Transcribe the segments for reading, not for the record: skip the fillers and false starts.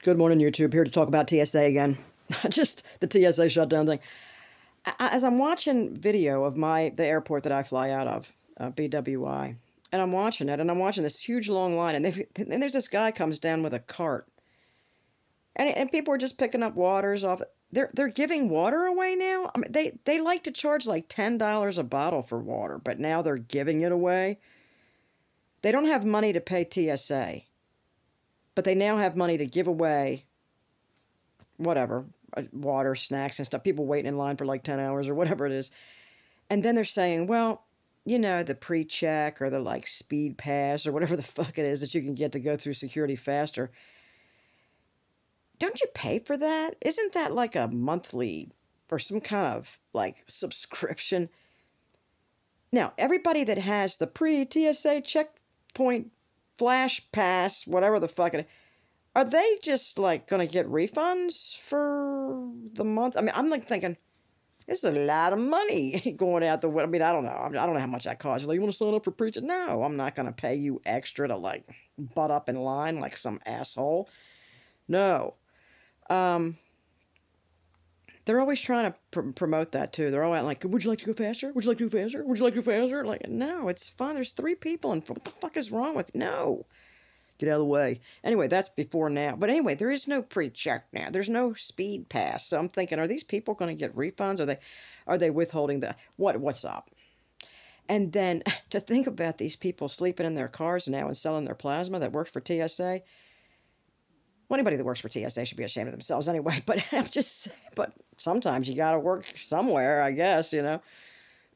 Good morning, YouTube. Here to talk about TSA again. Just the TSA shutdown thing. As I'm watching video of the airport that I fly out of, BWI, and I'm watching it, and I'm watching this huge long line, and there's this guy comes down with a cart, and people are just picking up waters off. They're giving water away now. I mean, they like to charge like $10 a bottle for water, but now they're giving it away. They don't have money to pay TSA, but they now have money to give away whatever, water, snacks, and stuff. People waiting in line for like 10 hours or whatever it is. And then they're saying, well, you know, the pre-check or the like speed pass or whatever the fuck it is that you can get to go through security faster. Don't you pay for that? Isn't that like a monthly or some kind of like subscription? Now, everybody that has the pre-TSA checkpoint flash pass, whatever the fuck it is, are they just like gonna get refunds for the month? I mean, I'm like thinking, this is a lot of money going out the way. I mean, I don't know. I don't know how much that costs. Like, you want to sign up for preaching? No, I'm not gonna pay you extra to like butt up in line like some asshole. No. They're always trying to promote that too. They're all like, would you like to go faster? Would you like to go faster? Would you like to go faster? Like, no, it's fine. There's 3 people, and what the fuck is wrong with no? Get out of the way. Anyway, that's before now. But anyway, there is no pre-check now. There's no speed pass. So I'm thinking, are these people going to get refunds? Are they withholding what's up? And then to think about these people sleeping in their cars now and selling their plasma that worked for TSA. Well, anybody that works for TSA should be ashamed of themselves anyway. But but sometimes you got to work somewhere, I guess, you know.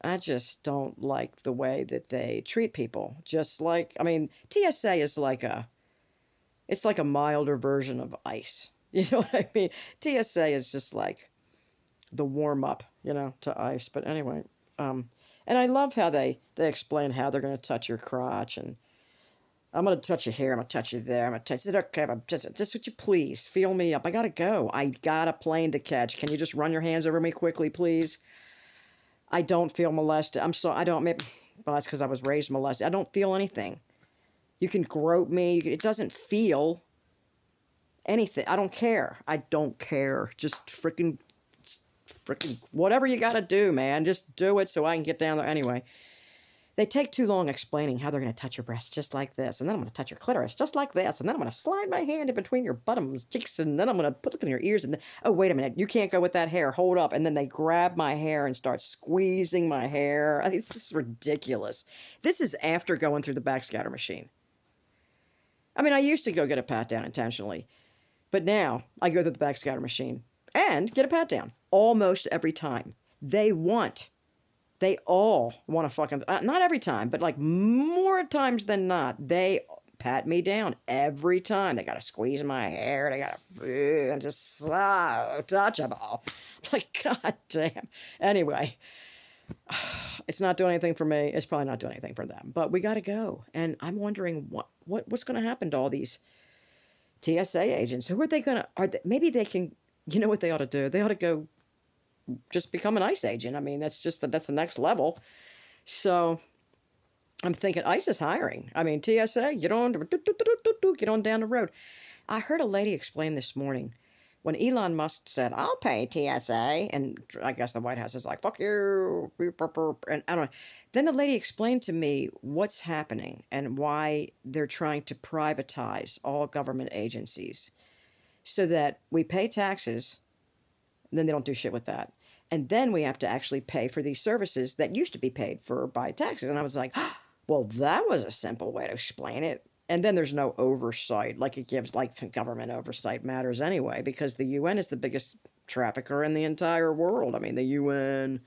I just don't like the way that they treat people. Just like, I mean, TSA is it's like a milder version of ICE. You know what I mean? TSA is just like the warm up, you know, to ICE. But anyway, and I love how they explain how they're going to touch your crotch, and I'm going to touch you here, I'm going to touch you there, I'm going to touch you. Okay, just would you please feel me up? I got to go. I got a plane to catch. Can you just run your hands over me quickly, please? I don't feel molested. I don't, maybe, well, that's because I was raised molested. I don't feel anything. You can grope me. It doesn't feel anything. I don't care. I don't care. Just freaking, whatever you got to do, man. Just do it so I can get down there. Anyway, they take too long explaining how they're going to touch your breasts just like this. And then I'm going to touch your clitoris just like this. And then I'm going to slide my hand in between your bottoms cheeks. And then I'm going to put it in your ears. And then, oh, wait a minute. You can't go with that hair. Hold up. And then they grab my hair and start squeezing my hair. It's just ridiculous. This is after going through the backscatter machine. I mean, I used to go get a pat down intentionally. But now I go through the backscatter machine and get a pat down almost every time. They all want to fucking, not every time, but like more times than not, they pat me down every time. They got to squeeze my hair. They got to just so touchable. I'm like, God damn. Anyway, it's not doing anything for me. It's probably not doing anything for them. But we got to go. And I'm wondering what's going to happen to all these TSA agents. Who are they going to, maybe they can, you know what they ought to do? They ought to go just become an ICE agent. I mean, that's the next level. So I'm thinking ICE is hiring. I mean, TSA, get on down the road. I heard a lady explain this morning when Elon Musk said, I'll pay TSA. And I guess the White House is like, fuck you. And I don't know. Then the lady explained to me what's happening and why they're trying to privatize all government agencies so that we pay taxes. And then they don't do shit with that. And then we have to actually pay for these services that used to be paid for by taxes. And I was like, oh, well, that was a simple way to explain it. And then there's no oversight. Like it gives, like the government oversight matters anyway, because the UN is the biggest trafficker in the entire world. I mean, the UN,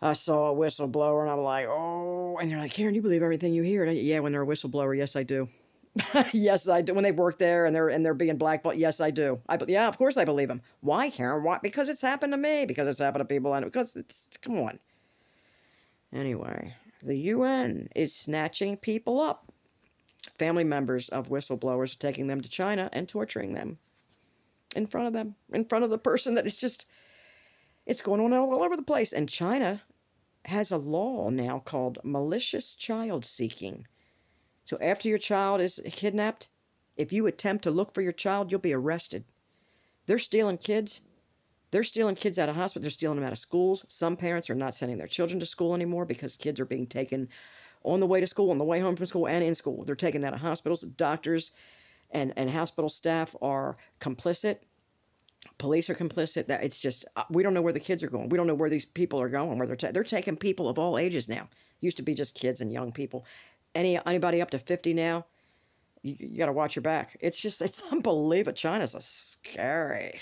I saw a whistleblower and I'm like, oh, and you're like, Karen, you believe everything you hear? Yeah, when they're a whistleblower, yes, I do. Yes, I do. When they work there and they're being blackballed, yes, I do. Yeah, of course I believe them. Why, Karen? Why? Because it's happened to me. Because it's happened to people. And because come on. Anyway, the UN is snatching people up. Family members of whistleblowers, taking them to China and torturing them in front of them, in front of the person that is just. It's going on all over the place. And China has a law now called malicious child seeking. So after your child is kidnapped, If you attempt to look for your child, you'll be arrested. They're stealing kids. They're stealing kids out of hospitals. They're stealing them out of schools. Some parents are not sending their children to school anymore because kids are being taken on the way to school, on the way home from school, and in school. They're taken out of hospitals. Doctors and hospital staff are complicit. Police are complicit. That it's just we don't know where the kids are going. We don't know where these people are going. Where they're taking people of all ages now. It used to be just kids and young people. Anybody up to 50 now, you got to watch your back. It's unbelievable. China's a scary.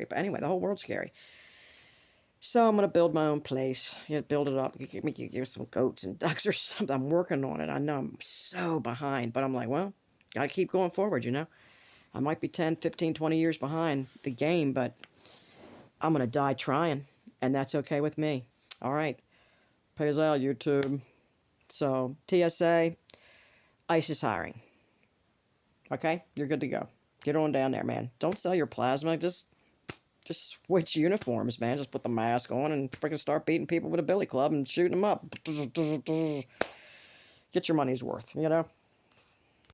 But anyway, the whole world's scary. So I'm gonna build my own place. Build it up. Give some goats and ducks or something. I'm working on it. I know I'm so behind, but I'm like, well, gotta keep going forward. I might be 10, 15, 20 years behind the game, but I'm going to die trying, and that's okay with me. All right. Pays out, YouTube. So, TSA, ICE is hiring. Okay? You're good to go. Get on down there, man. Don't sell your plasma. Just switch uniforms, man. Just put the mask on and freaking start beating people with a billy club and shooting them up. Get your money's worth,